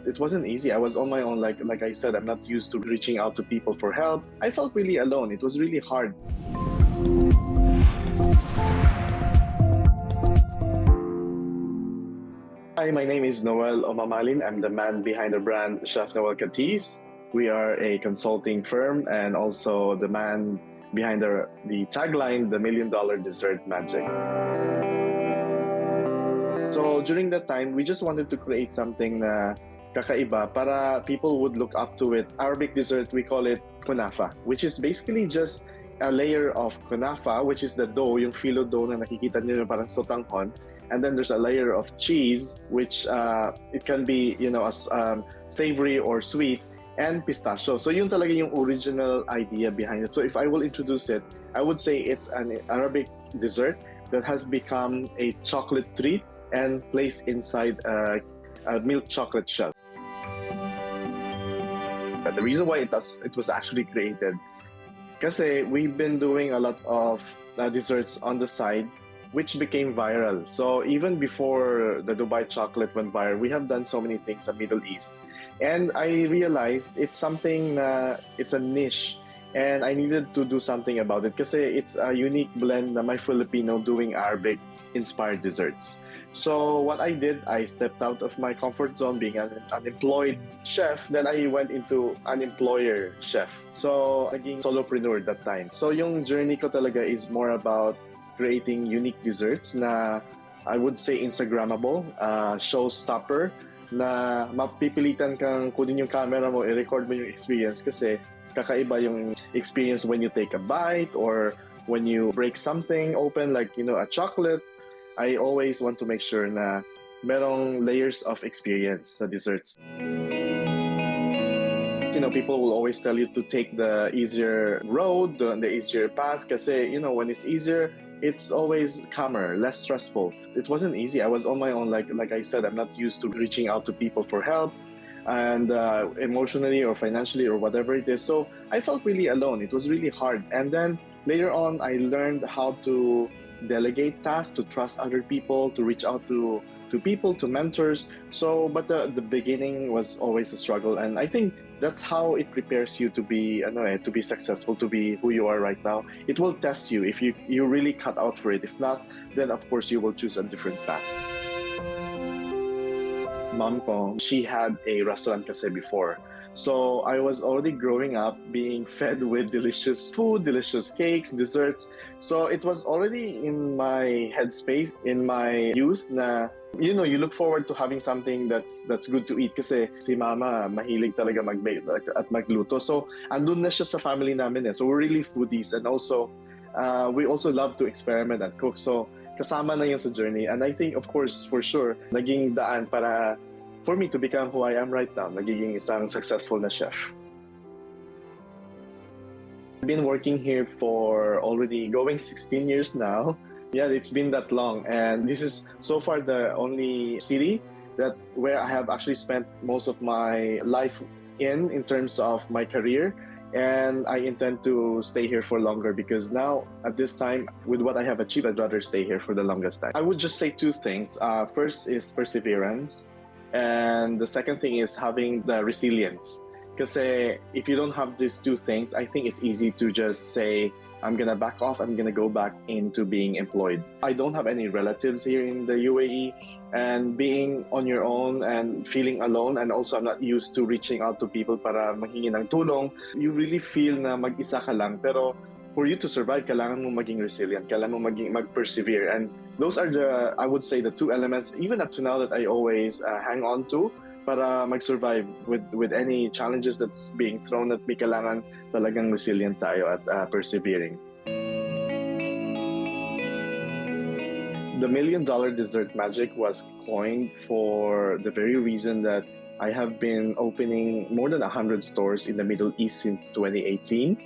It wasn't easy. I was on my own. Like I said, I'm not used to reaching out to people for help. I felt really alone. It was really hard. Hi, my name is Noel Omamalin. I'm the man behind the brand Chef Nouel Catis. We are a consulting firm and also the man behind the tagline, the $1 million dessert magic. So during that time, we just wanted to create something na kakaiba para people would look up to it. Arabic dessert, we call it kunafa, which is basically just a layer of kunafa, which is the dough, yung filo dough na nakikita niyo yung parang sotanghon. And then there's a layer of cheese, which it can be, savory or sweet, and pistachio. So yun talaga yung original idea behind it. So if I will introduce it, I would say it's an Arabic dessert that has become a chocolate treat and placed inside a milk chocolate shell. But the reason why it was actually created, kasi we've been doing a lot of desserts on the side, which became viral. So even before the Dubai chocolate went viral, we have done so many things in the Middle East. And I realized it's something, it's a niche. And I needed to do something about it kasi it's a unique blend na my Filipino doing Arabic-inspired desserts. So what I did, I stepped out of my comfort zone being an unemployed chef. Then I went into an employer chef. So naging solopreneur that time. So yung journey ko talaga is more about creating unique desserts na I would say Instagrammable, showstopper, na mapipilitan kang kunin yung camera mo, i-record mo yung experience kasi kakaiba yung experience when you take a bite or when you break something open like, a chocolate. I always want to make sure na merong layers of experience sa desserts. People will always tell you to take the easier road, the easier path kasi, when it's easier, it's always calmer, less stressful. It wasn't easy. I was on my own. Like I said, I'm not used to reaching out to people for help and emotionally or financially or whatever it is. So I felt really alone. It was really hard. And then later on, I learned how to delegate tasks, to trust other people, to reach out to people, to mentors. So, but the beginning was always a struggle. And I think that's how it prepares you to be successful, to be who you are right now. It will test you if you really cut out for it. If not, then of course you will choose a different path. Mom ko, she had a restaurant kasi before. So I was already growing up being fed with delicious food, delicious cakes, desserts. So it was already in my headspace, in my youth na, you look forward to having something that's good to eat kasi si mama mahilig talaga mag-bake at magluto. So andun na siya sa family namin eh. So we're really foodies and also we also love to experiment and cook. So kasama na yun sa journey. And I think, of course, for sure, naging daan para for me to become who I am right now, nagiging isang successful na chef. I've been working here for already going 16 years now. Yeah, it's been that long. And this is so far the only city where I have actually spent most of my life in terms of my career. And I intend to stay here for longer because now, at this time, with what I have achieved, I'd rather stay here for the longest time. I would just say two things. First is perseverance. And the second thing is having the resilience. Because if you don't have these two things, I think it's easy to just say, I'm going to back off, I'm going to go back into being employed. I don't have any relatives here in the UAE, and being on your own and feeling alone, and also I'm not used to reaching out to people para manghingi ng tulong, you really feel na mag-isa ka lang. Pero for you to survive, kailangan mo maging resilient, kailangan mo mag-persevere. And those are I would say, the two elements, even up to now, that I always hang on to para mag-survive with any challenges that's being thrown at me. Kailangan talagang resilient tayo at persevering. The $1 million dessert magic was coined for the very reason that I have been opening more than 100 stores in the Middle East since 2018.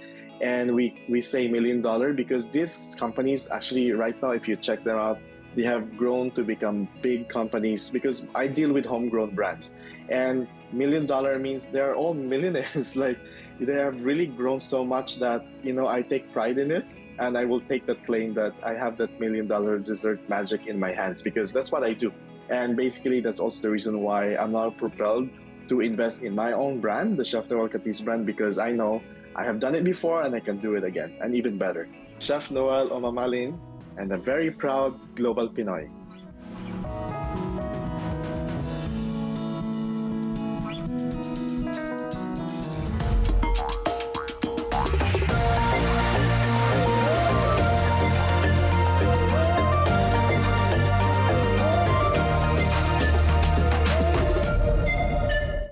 And we say $1 million because these companies actually right now, if you check them out, they have grown to become big companies because I deal with homegrown brands. And $1 million means they're all millionaires. Like they have really grown so much that, I take pride in it. And I will take that claim that I have that $1 million dessert magic in my hands because that's what I do. And basically, that's also the reason why I'm now propelled to invest in my own brand, the Chef Nouel Catis brand, because I know I have done it before and I can do it again and even better. Chef Noel Omamalin and a very proud global Pinoy.